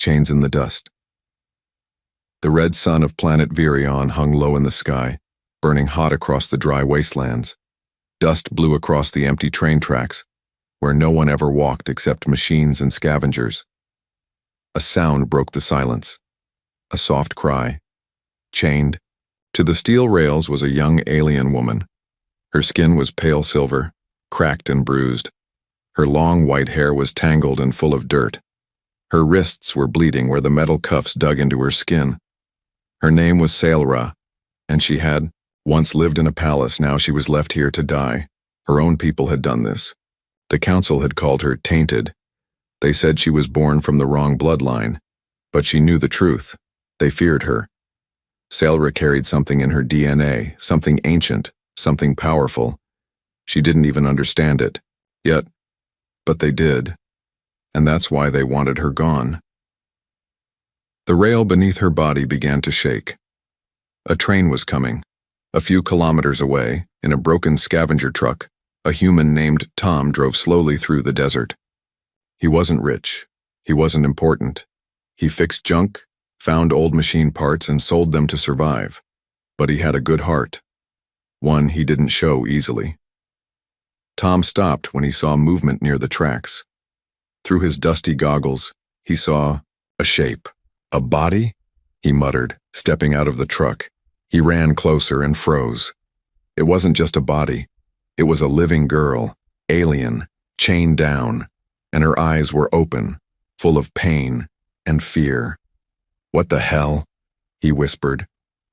chains in the dust. The red sun of planet Virion hung low in the sky, burning hot across the dry wastelands. Dust blew across the empty train tracks, where no one ever walked except machines and scavengers. A sound broke the silence. A soft cry. Chained to the steel rails was a young alien woman. Her skin was pale silver, cracked and bruised. Her long white hair was tangled and full of dirt. Her wrists were bleeding where the metal cuffs dug into her skin. Her name was Sailra, and she had once lived in a palace. Now she was left here to die. Her own people had done this. The council had called her tainted. They said she was born from the wrong bloodline, but she knew the truth. They feared her. Sailra carried something in her DNA, something ancient, something powerful. She didn't even understand it, yet, but they did, and that's why they wanted her gone. The rail beneath her body began to shake. A train was coming. A few kilometers away, in a broken scavenger truck, a human named Tom drove slowly through the desert. He wasn't rich. He wasn't important. He fixed junk, found old machine parts, and sold them to survive. But he had a good heart. One he didn't show easily. Tom stopped when he saw movement near the tracks. Through his dusty goggles, he saw a shape. A body? He muttered, stepping out of the truck. He ran closer and froze. It wasn't just a body. It was a living girl, alien, chained down, and her eyes were open, full of pain and fear. "What the hell?" he whispered.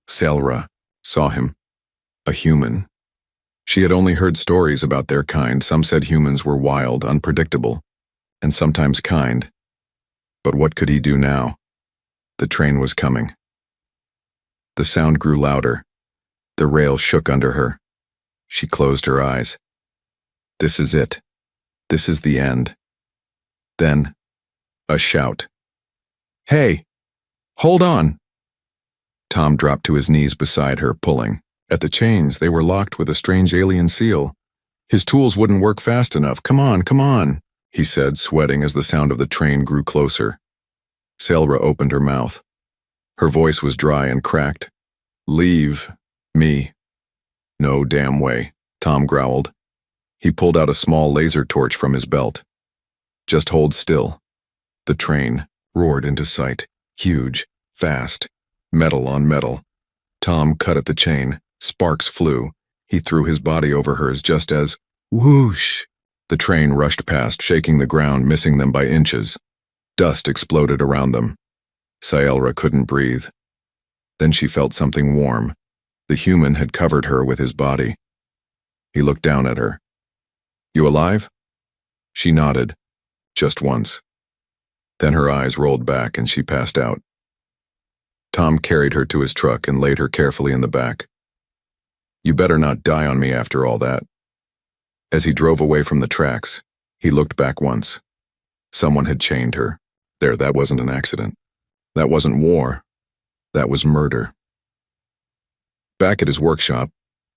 Sailra saw him. A human. She had only heard stories about their kind. Some said humans were wild, unpredictable, and sometimes kind. But what could he do now? The train was coming. The sound grew louder. The rail shook under her. She closed her eyes. This is it. This is the end. Then, a shout. "Hey! Hold on!" Tom dropped to his knees beside her, pulling. At the chains, they were locked with a strange alien seal. His tools wouldn't work fast enough. "Come on," he said, sweating as the sound of the train grew closer. Sailra opened her mouth. Her voice was dry and cracked. "Leave me." "No damn way," Tom growled. He pulled out a small laser torch from his belt. "Just hold still." The train roared into sight, huge, fast, metal on metal. Tom cut at the chain. Sparks flew. He threw his body over hers just as, whoosh, the train rushed past, shaking the ground, missing them by inches. Dust exploded around them. Sailra couldn't breathe. Then she felt something warm. The human had covered her with his body. He looked down at her. "You alive?" She nodded, just once. Then her eyes rolled back and she passed out. Tom carried her to his truck and laid her carefully in the back. "You better not die on me after all that." As he drove away from the tracks, he looked back once. Someone had chained her. There, that wasn't an accident. That wasn't war. That was murder. Back at his workshop,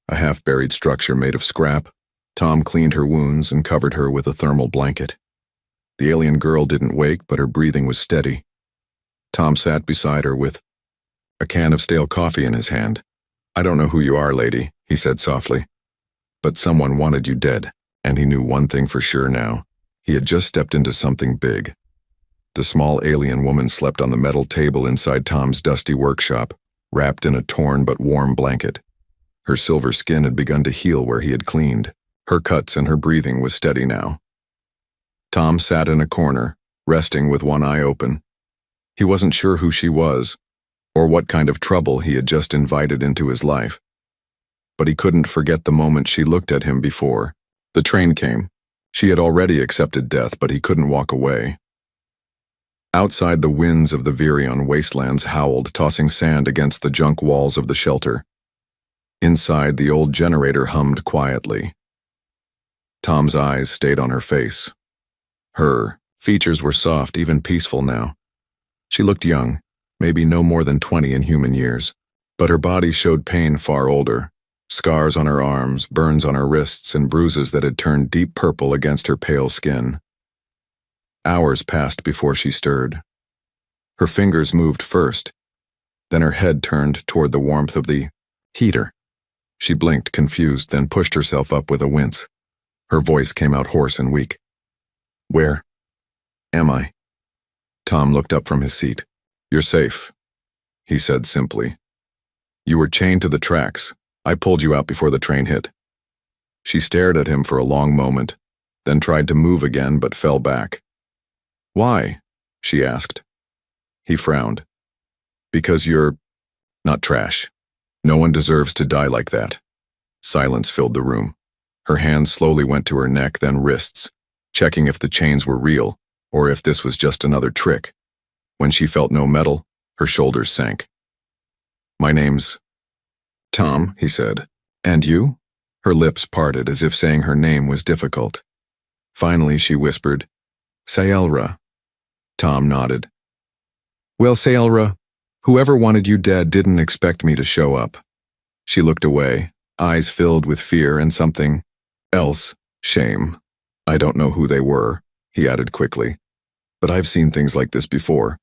a half-buried structure made of scrap, Tom cleaned her wounds and covered her with a thermal blanket. The alien girl didn't wake, but her breathing was steady. Tom sat beside her with a can of stale coffee in his hand. "I don't know who you are, lady," he said softly, "but someone wanted you dead, and he knew one thing for sure now. He had just stepped into something big." The small alien woman slept on the metal table inside Tom's dusty workshop, wrapped in a torn but warm blanket. Her silver skin had begun to heal where he had cleaned. Her cuts and her breathing was steady now. Tom sat in a corner, resting with one eye open. He wasn't sure who she was, or what kind of trouble he had just invited into his life. But he couldn't forget the moment she looked at him before. The train came. She had already accepted death, but he couldn't walk away. Outside, the winds of the Virion wastelands howled, tossing sand against the junk walls of the shelter. Inside, the old generator hummed quietly. Tom's eyes stayed on her face. Her features were soft, even peaceful now. She looked young, maybe no more than 20 in human years, but her body showed pain far older. Scars on her arms, burns on her wrists, and bruises that had turned deep purple against her pale skin. Hours passed before she stirred. Her fingers moved first, then her head turned toward the warmth of the heater. She blinked, confused, then pushed herself up with a wince. Her voice came out hoarse and weak. "Where am I?" Tom looked up from his seat. "You're safe," he said simply. "You were chained to the tracks. I pulled you out before the train hit." She stared at him for a long moment, then tried to move again but fell back. "Why?" she asked. He frowned. "Because you're not trash. No one deserves to die like that." Silence filled the room. Her hands slowly went to her neck, then wrists, checking if the chains were real or if this was just another trick. When she felt no metal, her shoulders sank. "My name's Tom," he said. "And you?" Her lips parted as if saying her name was difficult. Finally, she whispered, "Sayelra." Tom nodded. "Well, Sayelra, whoever wanted you dead didn't expect me to show up." She looked away, eyes filled with fear and something else, shame. "I don't know who they were," he added quickly, "but I've seen things like this before.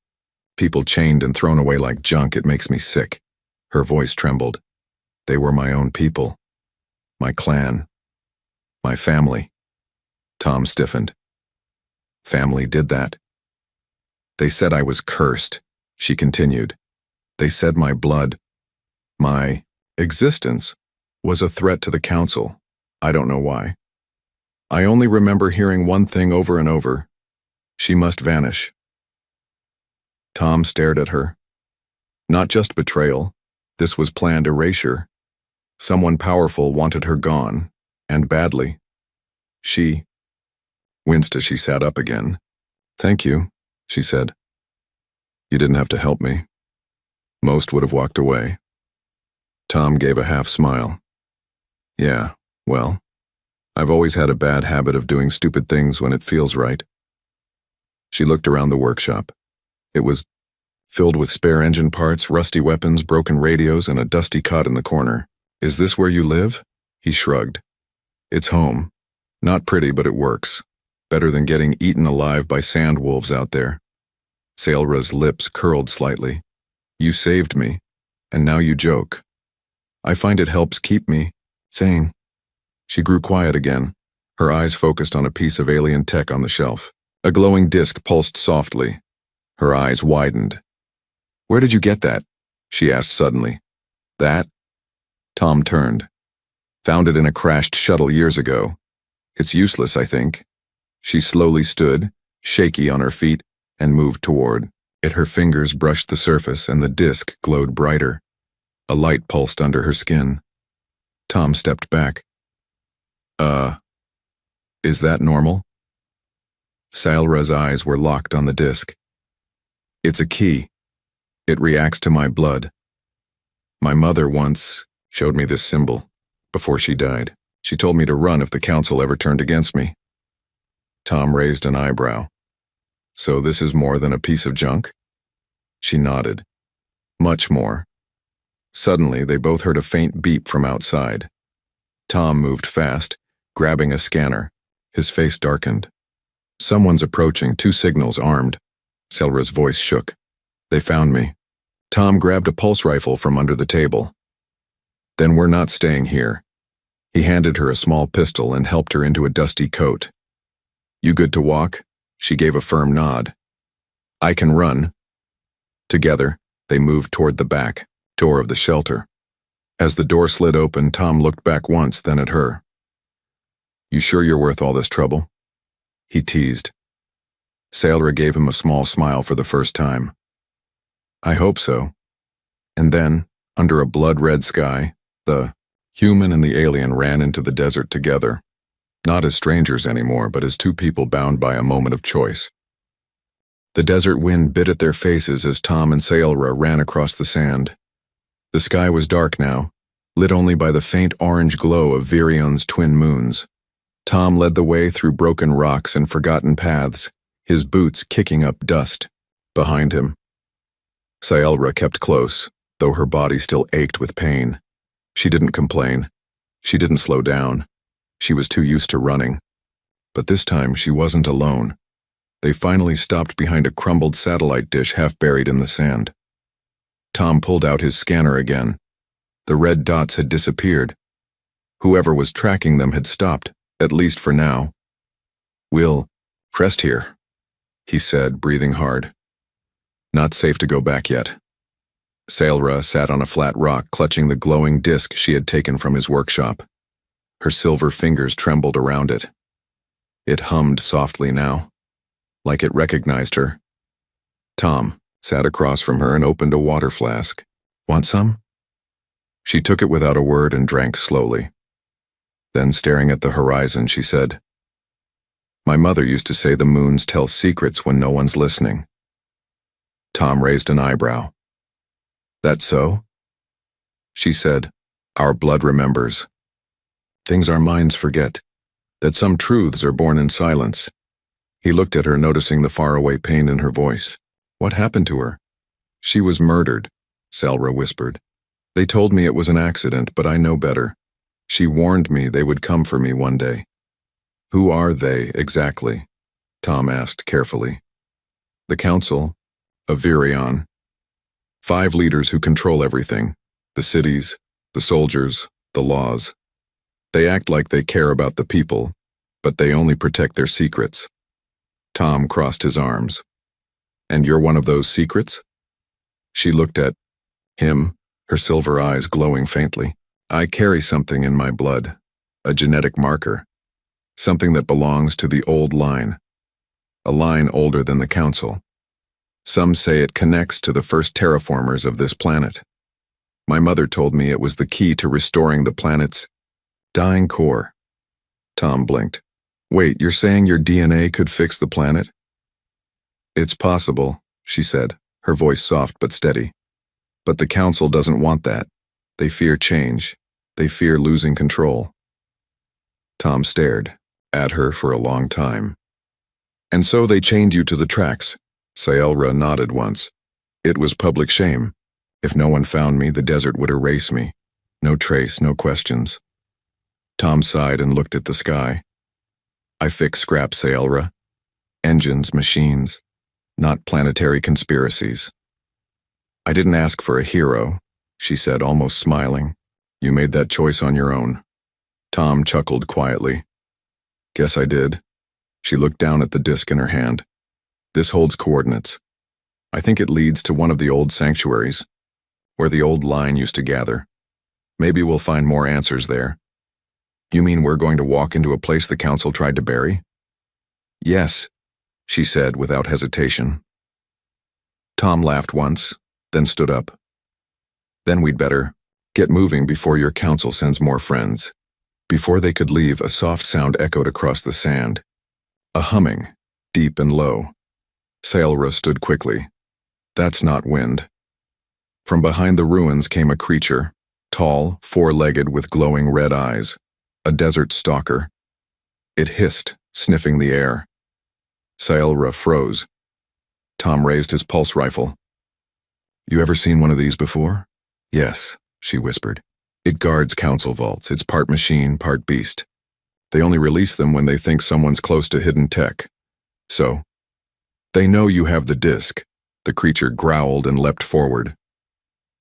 People chained and thrown away like junk. It makes me sick." Her voice trembled. "They were my own people. My clan. My family." Tom stiffened. "Family did that?" "They said I was cursed," she continued. "They said my blood, my existence, was a threat to the council. I don't know why. I only remember hearing one thing over and over: she must vanish." Tom stared at her. Not just betrayal. This was planned erasure. Someone powerful wanted her gone, and badly. She winced as she sat up again. "Thank you," she said. "You didn't have to help me. Most would have walked away." Tom gave a half smile. "Yeah, well, I've always had a bad habit of doing stupid things when it feels right." She looked around the workshop. It was filled with spare engine parts, rusty weapons, broken radios, and a dusty cot in the corner. "Is this where you live?" He shrugged. "It's home. Not pretty, but it works. Better than getting eaten alive by sand wolves out there." Sayelra's lips curled slightly. "You saved me, and now you joke. I find it helps keep me sane." She grew quiet again, her eyes focused on a piece of alien tech on the shelf. A glowing disc pulsed softly. Her eyes widened. "Where did you get that?" she asked suddenly. "That?" Tom turned. "Found it in a crashed shuttle years ago. It's useless, I think." She slowly stood, shaky on her feet, and moved toward it. Her fingers brushed the surface, and the disc glowed brighter. A light pulsed under her skin. Tom stepped back. Is that normal?" Sayelra's eyes were locked on the disc. "It's a key. It reacts to my blood. My mother once showed me this symbol before she died. She told me to run if the council ever turned against me." Tom raised an eyebrow. "So this is more than a piece of junk?" She nodded. "Much more." Suddenly, they both heard a faint beep from outside. Tom moved fast, grabbing a scanner. His face darkened. "Someone's approaching, 2 signals armed." Sayelra's voice shook. "They found me." Tom grabbed a pulse rifle from under the table. "Then we're not staying here." He handed her a small pistol and helped her into a dusty coat. "You good to walk?" She gave a firm nod. "I can run." Together, they moved toward the back door of the shelter. As the door slid open, Tom looked back once, then at her. "You sure you're worth all this trouble?" he teased. Sayelra gave him a small smile for the first time. "I hope so." And then, under a blood-red sky, the human and the alien ran into the desert together. Not as strangers anymore, but as 2 people bound by a moment of choice. The desert wind bit at their faces as Tom and Sayelra ran across the sand. The sky was dark now, lit only by the faint orange glow of Virion's twin moons. Tom led the way through broken rocks and forgotten paths, his boots kicking up dust. Behind him, Sayelra kept close, though her body still ached with pain. She didn't complain. She didn't slow down. She was too used to running. But this time she wasn't alone. They finally stopped behind a crumbled satellite dish half buried in the sand. Tom pulled out his scanner again. The red dots had disappeared. Whoever was tracking them had stopped, at least for now. "We'll rest here," he said, breathing hard. "Not safe to go back yet." Sailra sat on a flat rock, clutching the glowing disc she had taken from his workshop. Her silver fingers trembled around it. It hummed softly now, like it recognized her. Tom sat across from her and opened a water flask. "Want some?" She took it without a word and drank slowly. Then, staring at the horizon, she said, "My mother used to say the moons tell secrets when no one's listening." Tom raised an eyebrow. "That so?" She said, "Our blood remembers. Things our minds forget, that some truths are born in silence." He looked at her, noticing the faraway pain in her voice. "What happened to her?" "She was murdered," Sailra whispered. "They told me it was an accident, but I know better. She warned me they would come for me one day." "Who are they, exactly?" Tom asked carefully. "The Council of Virion. 5 leaders who control everything. The cities, the soldiers, the laws. They act like they care about the people, but they only protect their secrets." Tom crossed his arms. "And you're one of those secrets?" She looked at him, her silver eyes glowing faintly. "I carry something in my blood, a genetic marker, something that belongs to the old line, a line older than the Council. Some say it connects to the first terraformers of this planet. My mother told me it was the key to restoring the planet's dying core." Tom blinked. "Wait, you're saying your DNA could fix the planet?" "It's possible," she said, her voice soft but steady. "But the Council doesn't want that. They fear change. They fear losing control." Tom stared at her for a long time. "And so they chained you to the tracks." Sailra nodded once. "It was public shame. If no one found me, the desert would erase me. No trace, no questions." Tom sighed and looked at the sky. "I fix scrap, Sailra. Engines, machines, not planetary conspiracies." "I didn't ask for a hero," she said, almost smiling. "You made that choice on your own." Tom chuckled quietly. "Guess I did." She looked down at the disc in her hand. "This holds coordinates. I think it leads to one of the old sanctuaries, where the old line used to gather. Maybe we'll find more answers there." "You mean we're going to walk into a place the Council tried to bury?" "Yes," she said without hesitation. Tom laughed once, then stood up. "Then we'd better get moving before your Council sends more friends." Before they could leave, a soft sound echoed across the sand. A humming, deep and low. Sailra stood quickly. "That's not wind." From behind the ruins came a creature, tall, 4-legged with glowing red eyes, a desert stalker. It hissed, sniffing the air. Sailra froze. Tom raised his pulse rifle. "You ever seen one of these before?" "Yes," she whispered. "It guards Council vaults. It's part machine, part beast. They only release them when they think someone's close to hidden tech. So, they know you have the disc." The creature growled and leapt forward.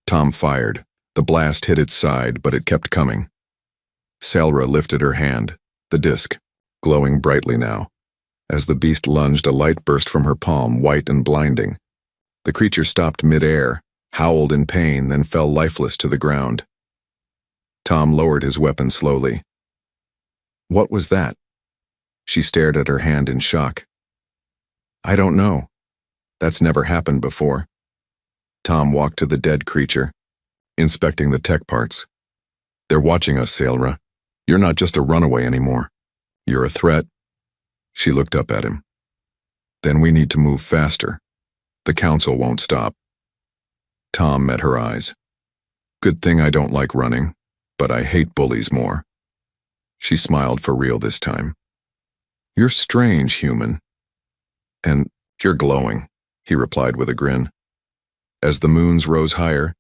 Tom fired. The blast hit its side, but it kept coming. Sailra lifted her hand, the disc, glowing brightly now. As the beast lunged, a light burst from her palm, white and blinding. The creature stopped mid-air, howled in pain, then fell lifeless to the ground. Tom lowered his weapon slowly. "What was that?" She stared at her hand in shock. "I don't know. That's never happened before." Tom walked to the dead creature, inspecting the tech parts. "They're watching us, Sailra. You're not just a runaway anymore. You're a threat." She looked up at him. "Then we need to move faster. The Council won't stop." Tom met her eyes. "Good thing I don't like running, but I hate bullies more." She smiled for real this time. "You're strange, human." "And you're glowing," he replied with a grin. As the moons rose higher,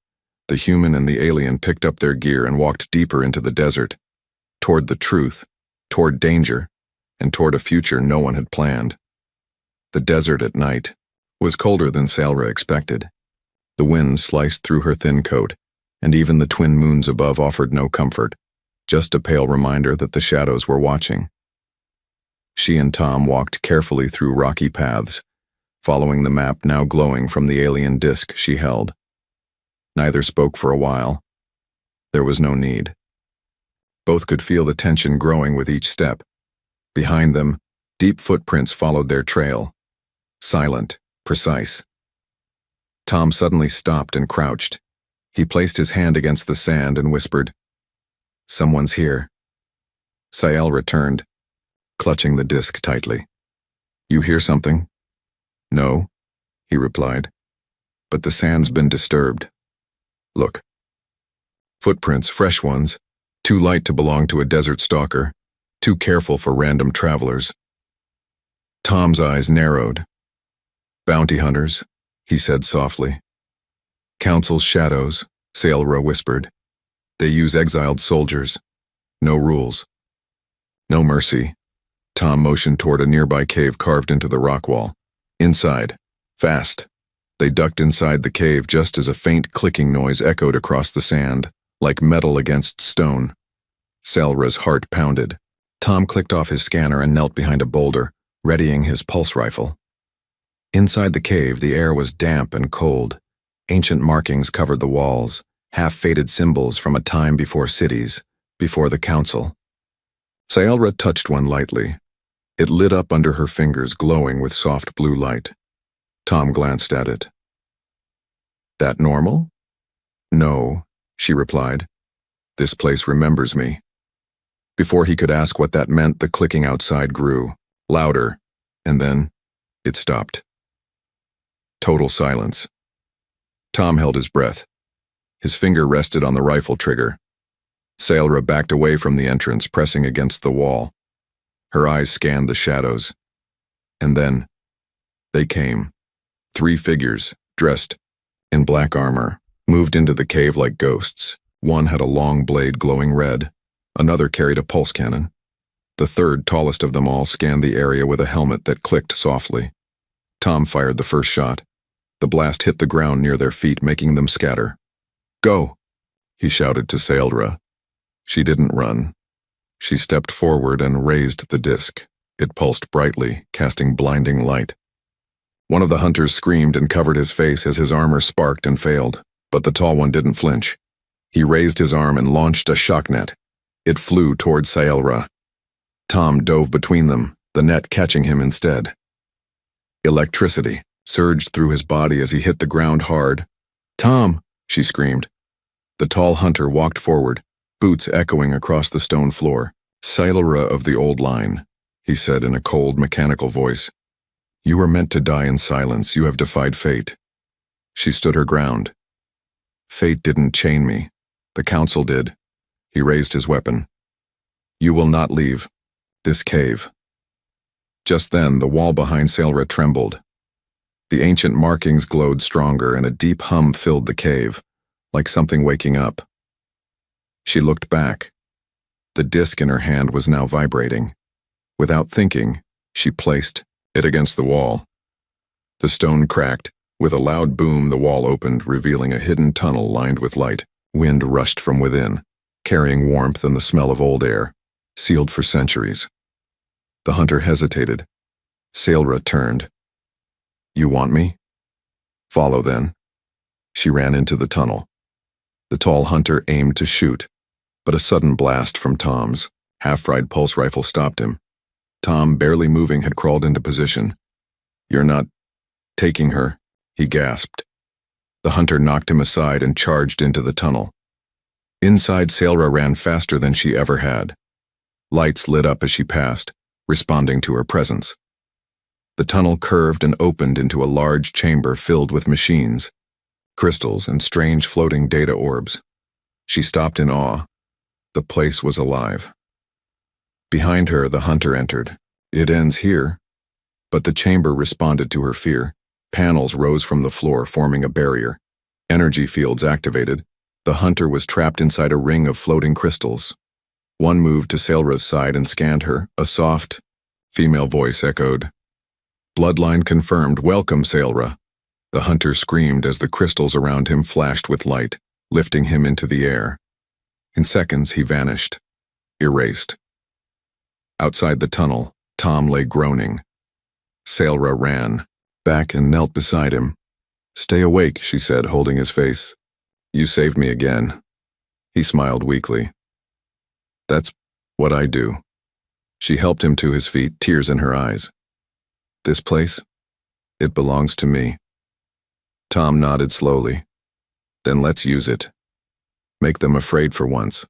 the human and the alien picked up their gear and walked deeper into the desert, toward the truth, toward danger, and toward a future no one had planned. The desert at night was colder than Salra expected. The wind sliced through her thin coat, and even the twin moons above offered no comfort, just a pale reminder that the shadows were watching. She and Tom walked carefully through rocky paths, following the map now glowing from the alien disk she held. Neither spoke for a while. There was no need. Both could feel the tension growing with each step. Behind them, deep footprints followed their trail. Silent, precise. Tom suddenly stopped and crouched. He placed his hand against the sand and whispered, "Someone's here." Sael returned, clutching the disc tightly. "You hear something?" "No," he replied, "but the sand's been disturbed. Look." Footprints, fresh ones, too light to belong to a desert stalker, too careful for random travelers. Tom's eyes narrowed. "Bounty hunters," he said softly. "Council's shadows," Saelra whispered. "They use exiled soldiers. No rules. No mercy." Tom motioned toward a nearby cave carved into the rock wall. "Inside. Fast." They ducked inside the cave just as a faint clicking noise echoed across the sand, like metal against stone. Saelra's heart pounded. Tom clicked off his scanner and knelt behind a boulder, readying his pulse rifle. Inside the cave, the air was damp and cold. Ancient markings covered the walls, half-faded symbols from a time before cities, before the council. Saelra touched one lightly. It lit up under her fingers, glowing with soft blue light. Tom glanced at it. "That normal?" "No," she replied. "This place remembers me." Before he could ask what that meant, the clicking outside grew, louder, and then it stopped. Total silence. Tom held his breath. His finger rested on the rifle trigger. Saelra backed away from the entrance, pressing against the wall. Her eyes scanned the shadows. And then, they came. 3 figures, dressed in black armor, moved into the cave like ghosts. One had a long blade glowing red. Another carried a pulse cannon. The third, tallest of them all, scanned the area with a helmet that clicked softly. Tom fired the first shot. The blast hit the ground near their feet, making them scatter. "Go!" he shouted to Saelra. She didn't run. She stepped forward and raised the disc. It pulsed brightly, casting blinding light. One of the hunters screamed and covered his face as his armor sparked and failed, but the tall one didn't flinch. He raised his arm and launched a shock net. It flew toward Saelra. Tom dove between them, the net catching him instead. Electricity surged through his body as he hit the ground hard. "Tom!" she screamed. The tall hunter walked forward, boots echoing across the stone floor. "Saelra of the old line," he said in a cold, mechanical voice. "You were meant to die in silence. You have defied fate." She stood her ground. "Fate didn't chain me. The council did." He raised his weapon. "You will not leave this cave." Just then, the wall behind Saelra trembled. The ancient markings glowed stronger, and a deep hum filled the cave, like something waking up. She looked back. The disc in her hand was now vibrating. Without thinking, she placed it against the wall. The stone cracked. With a loud boom, the wall opened, revealing a hidden tunnel lined with light. Wind rushed from within, carrying warmth and the smell of old air, sealed for centuries. The hunter hesitated. Saelra turned. "You want me?" "Follow, then." She ran into the tunnel. The tall hunter aimed to shoot, but a sudden blast from Tom's half-fried pulse rifle stopped him. Tom, barely moving, had crawled into position. "You're not taking her," he gasped. The hunter knocked him aside and charged into the tunnel. Inside, Saelra ran faster than she ever had. Lights lit up as she passed, responding to her presence. The tunnel curved and opened into a large chamber filled with machines, crystals, and strange floating data orbs. She stopped in awe. The place was alive. Behind her, the hunter entered. "It ends here." But the chamber responded to her fear. Panels rose from the floor, forming a barrier. Energy fields activated. The hunter was trapped inside a ring of floating crystals. One moved to Saelra's side and scanned her. A soft, female voice echoed, Bloodline confirmed. Welcome, Sailra. The hunter screamed as the crystals around him flashed with light, lifting him into the air. In seconds, he vanished, erased. Outside the tunnel, Tom lay groaning. Sailra ran back and knelt beside him. Stay awake, she said, holding his face. You saved me again. He smiled weakly. That's what I do. She helped him to his feet, tears in her eyes. This place? It belongs to me. Tom nodded slowly. Then let's use it. Make them afraid for once.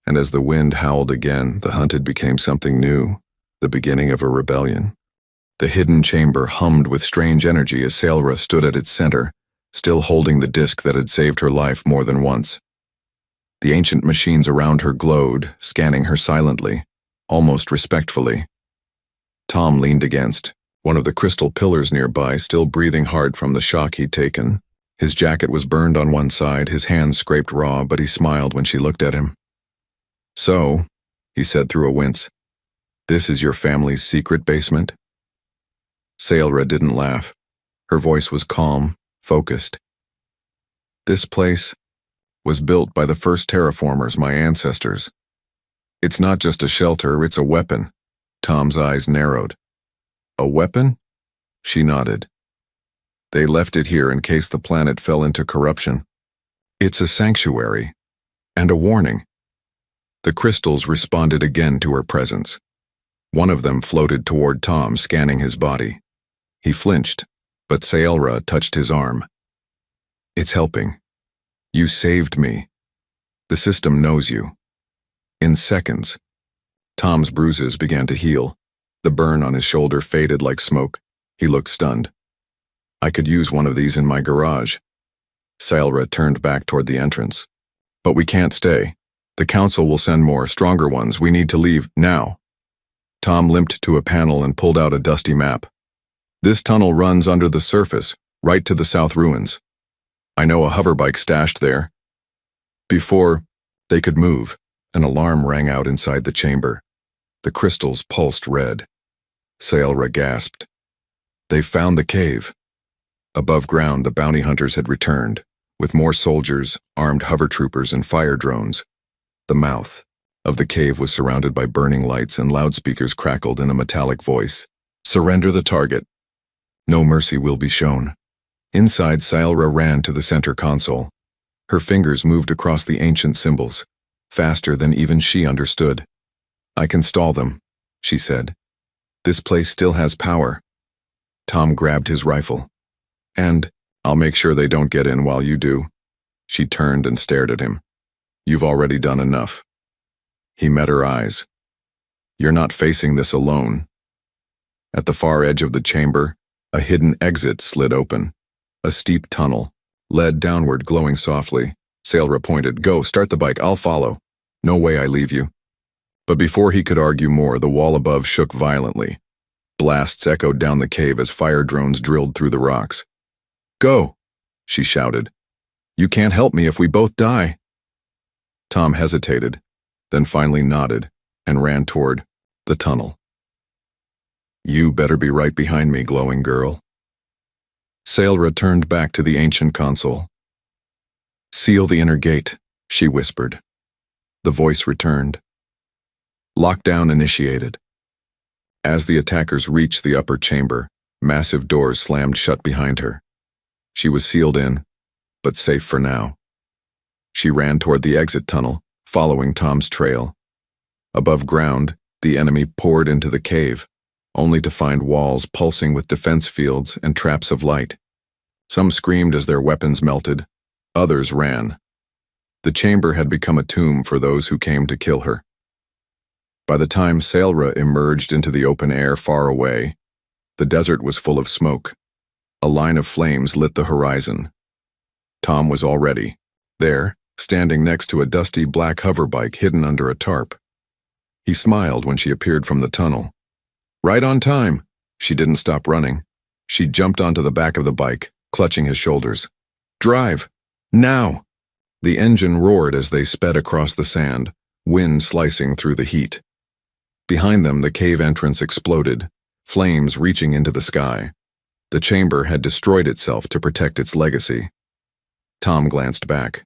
And as the wind howled again, the hunted became something new, the beginning of a rebellion. The hidden chamber hummed with strange energy as Sailra stood at its center, still holding the disc that had saved her life more than once. The ancient machines around her glowed, scanning her silently, almost respectfully. Tom leaned against one of the crystal pillars nearby, still breathing hard from the shock he'd taken. His jacket was burned on one side, his hands scraped raw, but he smiled when she looked at him. So, he said through a wince, this is your family's secret basement? Sailra didn't laugh. Her voice was calm, focused. This place was built by the first terraformers, my ancestors. It's not just a shelter, it's a weapon. Tom's eyes narrowed. A weapon? She nodded. They left it here in case the planet fell into corruption. It's a sanctuary, and a warning. The crystals responded again to her presence. One of them floated toward Tom, scanning his body. He flinched, but Sailra touched his arm. It's helping. You saved me. The system knows you. In seconds, Tom's bruises began to heal. The burn on his shoulder faded like smoke. He looked stunned. I could use one of these in my garage. Sailra turned back toward the entrance. But we can't stay. The council will send more, stronger ones. We need to leave, now. Tom limped to a panel and pulled out a dusty map. This tunnel runs under the surface, right to the south ruins. I know a hoverbike stashed there. Before they could move, an alarm rang out inside the chamber. The crystals pulsed red. Sailra gasped. They've found the cave. Above ground, the bounty hunters had returned, with more soldiers, armed hover troopers, and fire drones. The mouth of the cave was surrounded by burning lights, and loudspeakers crackled in a metallic voice. Surrender the target. No mercy will be shown. Inside, Sailra ran to the center console. Her fingers moved across the ancient symbols, faster than even she understood. I can stall them, she said. This place still has power. Tom grabbed his rifle. And I'll make sure they don't get in while you do. She turned and stared at him. You've already done enough. He met her eyes. You're not facing this alone. At the far edge of the chamber, a hidden exit slid open. A steep tunnel led downward, glowing softly. Sailra pointed. Go, start the bike, I'll follow. No way I leave you. But before he could argue more, the wall above shook violently. Blasts echoed down the cave as fire drones drilled through the rocks. Go, she shouted. You can't help me if we both die. Tom hesitated, then finally nodded and ran toward the tunnel. You better be right behind me, glowing girl. Sailra turned back to the ancient console. Seal the inner gate, she whispered. The voice returned. Lockdown initiated. As the attackers reached the upper chamber, massive doors slammed shut behind her. She was sealed in, but safe for now. She ran toward the exit tunnel, following Tom's trail. Above ground, the enemy poured into the cave, only to find walls pulsing with defense fields and traps of light. Some screamed as their weapons melted, others ran. The chamber had become a tomb for those who came to kill her. By the time Sailra emerged into the open air far away, the desert was full of smoke. A line of flames lit the horizon. Tom was already there, standing next to a dusty black hoverbike hidden under a tarp. He smiled when she appeared from the tunnel. Right on time. She didn't stop running. She jumped onto the back of the bike, clutching his shoulders. Drive! Now! The engine roared as they sped across the sand, wind slicing through the heat. Behind them, the cave entrance exploded, flames reaching into the sky. The chamber had destroyed itself to protect its legacy. Tom glanced back.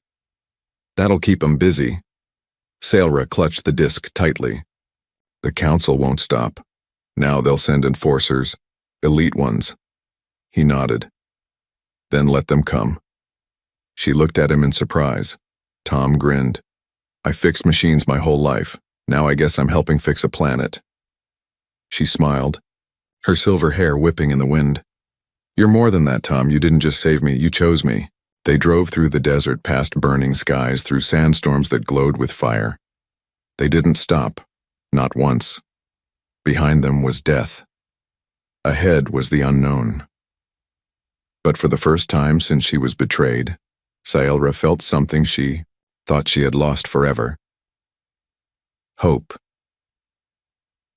That'll keep 'em busy. Sailra clutched the disc tightly. The council won't stop. Now they'll send enforcers, elite ones. He nodded. Then let them come. She looked at him in surprise. Tom grinned. I fixed machines my whole life. Now I guess I'm helping fix a planet. She smiled, her silver hair whipping in the wind. You're more than that, Tom. You didn't just save me, you chose me. They drove through the desert past burning skies, through sandstorms that glowed with fire. They didn't stop, not once. Behind them was death. Ahead was the unknown. But for the first time since she was betrayed, Sailra felt something she thought she had lost forever. Hope.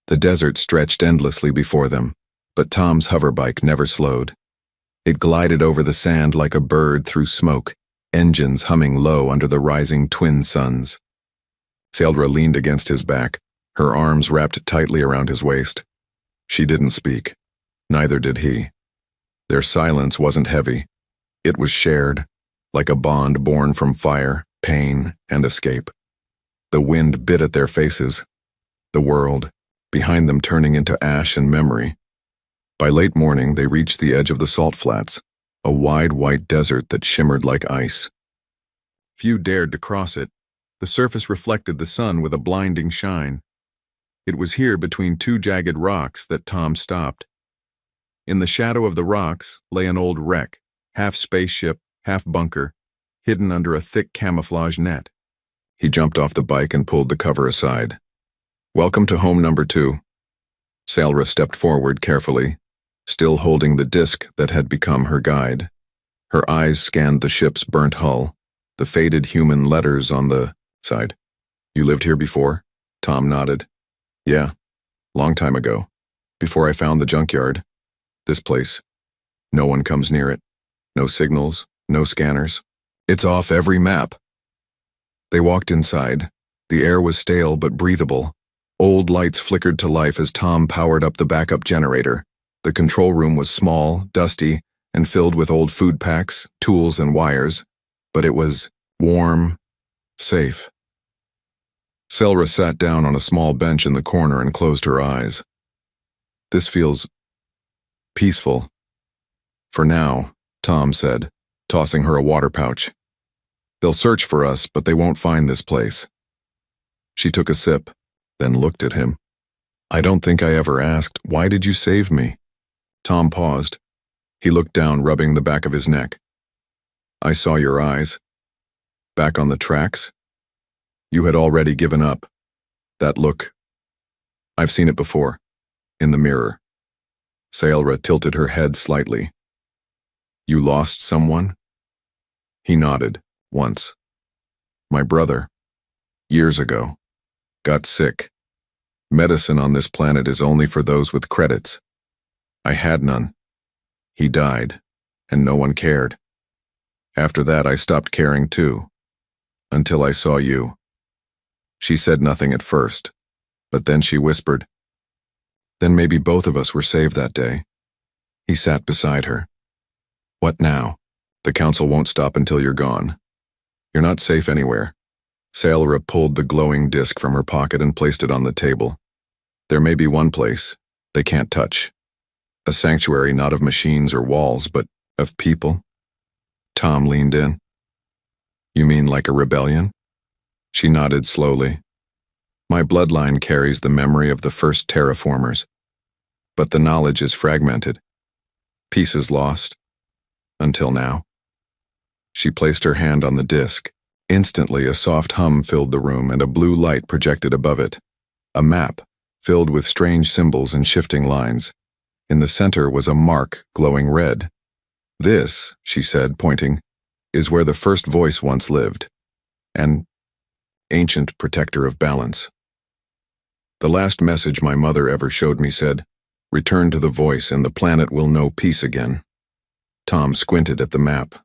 The desert stretched endlessly before them, but Tom's hoverbike never slowed. It glided over the sand like a bird through smoke, engines humming low under the rising twin suns. Sailra leaned against his back, her arms wrapped tightly around his waist. She didn't speak. Neither did he. Their silence wasn't heavy. It was shared, like a bond born from fire, pain, and escape. The wind bit at their faces, the world, behind them turning into ash and memory. By late morning, they reached the edge of the salt flats, a wide white desert that shimmered like ice. Few dared to cross it. The surface reflected the sun with a blinding shine. It was here between two jagged rocks that Tom stopped. In the shadow of the rocks lay an old wreck, half spaceship, half bunker, hidden under a thick camouflage net. He jumped off the bike and pulled the cover aside. Welcome to home number 2. Sailra stepped forward carefully, still holding the disc that had become her guide. Her eyes scanned the ship's burnt hull, the faded human letters on the side. You lived here before? Tom nodded. Yeah, long time ago, before I found the junkyard. This place. No one comes near it. No signals, no scanners. It's off every map. They walked inside. The air was stale but breathable. Old lights flickered to life as Tom powered up the backup generator. The control room was small, dusty, and filled with old food packs, tools, and wires, but it was warm, safe. Sailra sat down on a small bench in the corner and closed her eyes. This feels peaceful. For now, Tom said, tossing her a water pouch. They'll search for us, but they won't find this place. She took a sip, then looked at him. I don't think I ever asked, why did you save me? Tom paused. He looked down, rubbing the back of his neck. I saw your eyes. Back on the tracks? You had already given up. That look. I've seen it before. In the mirror. Sailra tilted her head slightly. You lost someone? He nodded, once. My brother. Years ago. Got sick. Medicine on this planet is only for those with credits. I had none. He died, and no one cared. After that, I stopped caring too. Until I saw you. She said nothing at first, but then she whispered. Then maybe both of us were saved that day. He sat beside her. What now? The council won't stop until you're gone. You're not safe anywhere. Sailra pulled the glowing disc from her pocket and placed it on the table. There may be one place they can't touch. A sanctuary not of machines or walls, but of people. Tom leaned in. You mean like a rebellion? She nodded slowly. My bloodline carries the memory of the first terraformers, but the knowledge is fragmented. Pieces lost. Until now. She placed her hand on the disc. Instantly, a soft hum filled the room and a blue light projected above it. A map, filled with strange symbols and shifting lines. In the center was a mark glowing red. This, she said, pointing, is where the first voice once lived. An ancient protector of balance. The last message my mother ever showed me said, return to the voice and the planet will know peace again. Tom squinted at the map.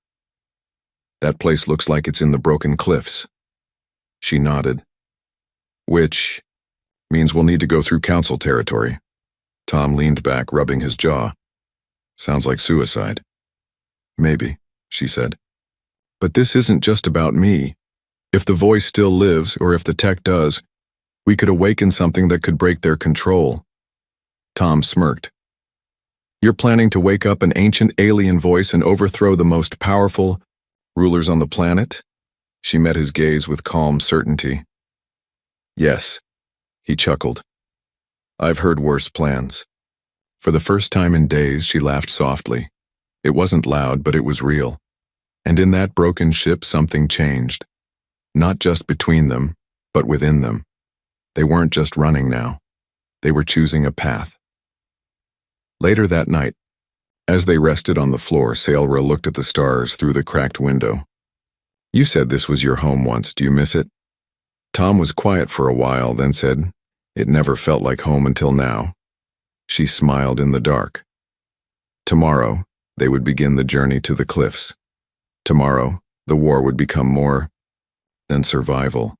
That place looks like it's in the broken cliffs. She nodded. Which means we'll need to go through council territory. Tom leaned back, rubbing his jaw. Sounds like suicide. Maybe, she said. But this isn't just about me. If the voice still lives, or if the tech does, we could awaken something that could break their control. Tom smirked. You're planning to wake up an ancient alien voice and overthrow the most powerful rulers on the planet? She met his gaze with calm certainty. Yes, he chuckled. I've heard worse plans. For the first time in days, she laughed softly. It wasn't loud, but it was real. And in that broken ship, something changed. Not just between them, but within them. They weren't just running now. They were choosing a path. Later that night, as they rested on the floor, Sailra looked at the stars through the cracked window. You said this was your home once. Do you miss it? Tom was quiet for a while, then said, It never felt like home until now. She smiled in the dark. Tomorrow, they would begin the journey to the cliffs. Tomorrow, the war would become more than survival.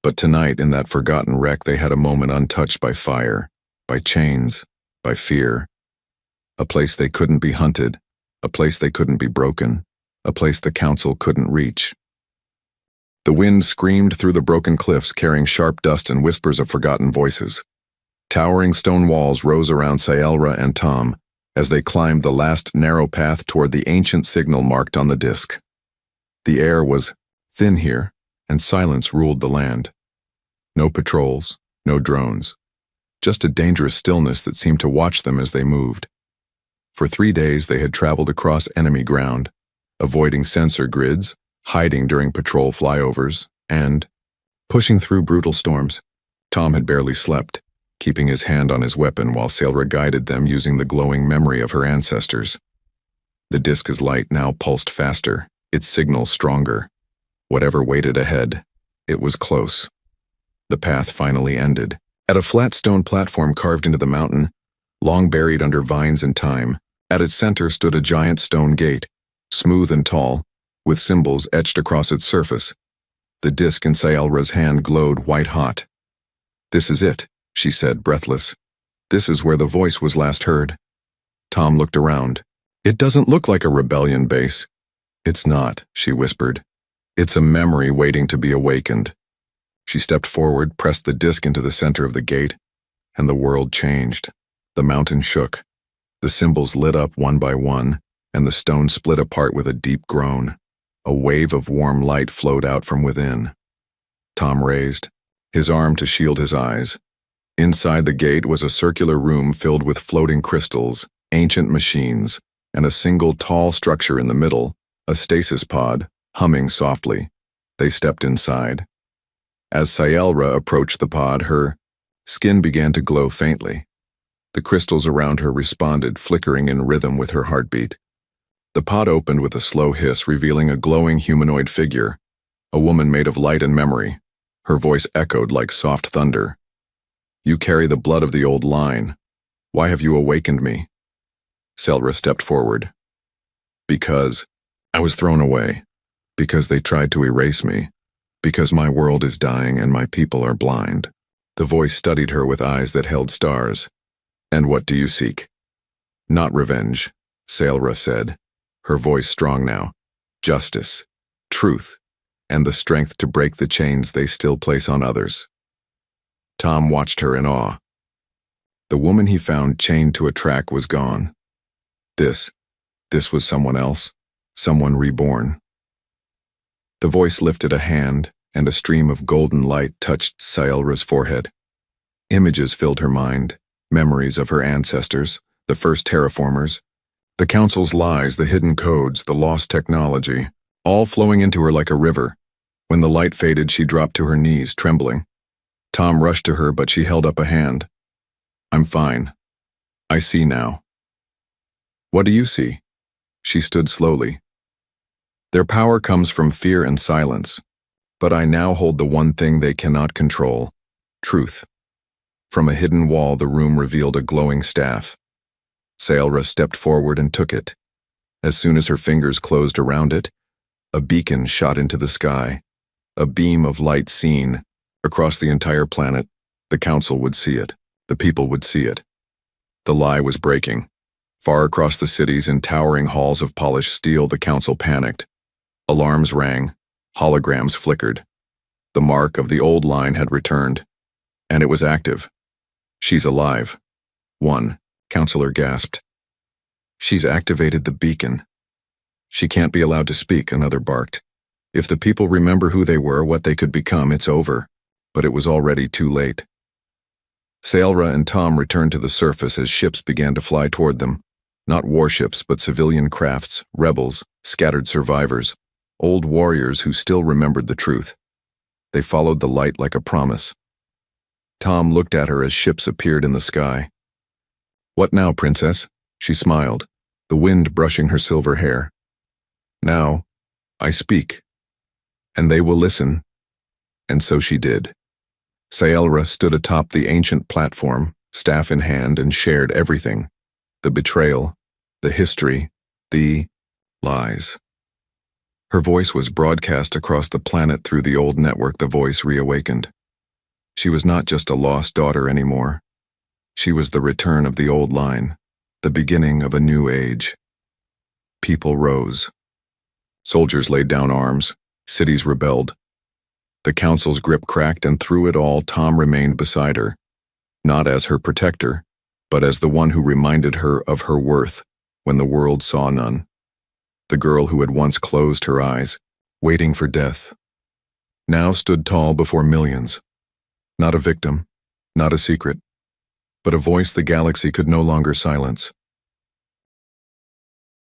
But tonight, in that forgotten wreck, they had a moment untouched by fire, by chains, by fear. A place they couldn't be hunted, a place they couldn't be broken, a place the council couldn't reach. The wind screamed through the broken cliffs, carrying sharp dust and whispers of forgotten voices. Towering stone walls rose around Sailra and Tom as they climbed the last narrow path toward the ancient signal marked on the disk. The air was thin here, and silence ruled the land. No patrols, no drones, just a dangerous stillness that seemed to watch them as they moved. For 3 days they had traveled across enemy ground, avoiding sensor grids, hiding during patrol flyovers, and pushing through brutal storms. Tom had barely slept, keeping his hand on his weapon while Sailra guided them using the glowing memory of her ancestors. The disk's light now pulsed faster, its signal stronger. Whatever waited ahead, it was close. The path finally ended. At a flat stone platform carved into the mountain, long buried under vines and thyme, at its center stood a giant stone gate, smooth and tall, with symbols etched across its surface. The disk in Sailra's hand glowed white-hot. This is it, she said, breathless. This is where the voice was last heard. Tom looked around. It doesn't look like a rebellion base. It's not, she whispered. It's a memory waiting to be awakened. She stepped forward, pressed the disk into the center of the gate, and the world changed. The mountain shook. The symbols lit up one by one, and the stone split apart with a deep groan. A wave of warm light flowed out from within. Tom raised his arm to shield his eyes. Inside the gate was a circular room filled with floating crystals, ancient machines, and a single tall structure in the middle, a stasis pod, humming softly. They stepped inside. As Sailra approached the pod, her skin began to glow faintly. The crystals around her responded, flickering in rhythm with her heartbeat. The pod opened with a slow hiss, revealing a glowing humanoid figure, a woman made of light and memory. Her voice echoed like soft thunder. You carry the blood of the old line. Why have you awakened me? Sailra stepped forward. Because I was thrown away. Because they tried to erase me. Because my world is dying and my people are blind. The voice studied her with eyes that held stars. And what do you seek? Not revenge, Sailra said, her voice strong now. Justice, truth, and the strength to break the chains they still place on others. Tom watched her in awe. The woman he found chained to a track was gone. This was someone else, someone reborn. The voice lifted a hand, and a stream of golden light touched Sailra's forehead. Images filled her mind, memories of her ancestors, the first terraformers, the council's lies, the hidden codes, the lost technology, all flowing into her like a river. When the light faded, she dropped to her knees, trembling. Tom rushed to her, but she held up a hand. I'm fine. I see now. What do you see? She stood slowly. Their power comes from fear and silence, but I now hold the one thing they cannot control, truth. From a hidden wall, the room revealed a glowing staff. Sailra stepped forward and took it. As soon as her fingers closed around it, a beacon shot into the sky, a beam of light seen. Across the entire planet, the council would see it, the people would see it. The lie was breaking. Far across the cities, in towering halls of polished steel, the council panicked. Alarms rang. Holograms flickered. The mark of the old line had returned, and it was active. "She's alive." One counselor gasped. "She's activated the beacon." "She can't be allowed to speak," another barked. "If the people remember who they were, what they could become, it's over." But it was already too late. Sailra and Tom returned to the surface as ships began to fly toward them. Not warships, but civilian crafts, rebels, scattered survivors, old warriors who still remembered the truth. They followed the light like a promise. Tom looked at her as ships appeared in the sky. "What now, Princess?" She smiled, the wind brushing her silver hair. "Now, I speak, and they will listen." And so she did. Sailra stood atop the ancient platform, staff in hand, and shared everything. The betrayal, the history, the lies. Her voice was broadcast across the planet through the old network. The voice reawakened. She was not just a lost daughter anymore. She was the return of the old line, the beginning of a new age. People rose. Soldiers laid down arms. Cities rebelled. The council's grip cracked, and through it all, Tom remained beside her, not as her protector, but as the one who reminded her of her worth when the world saw none. The girl who had once closed her eyes, waiting for death, now stood tall before millions. Not a victim, not a secret, but a voice the galaxy could no longer silence.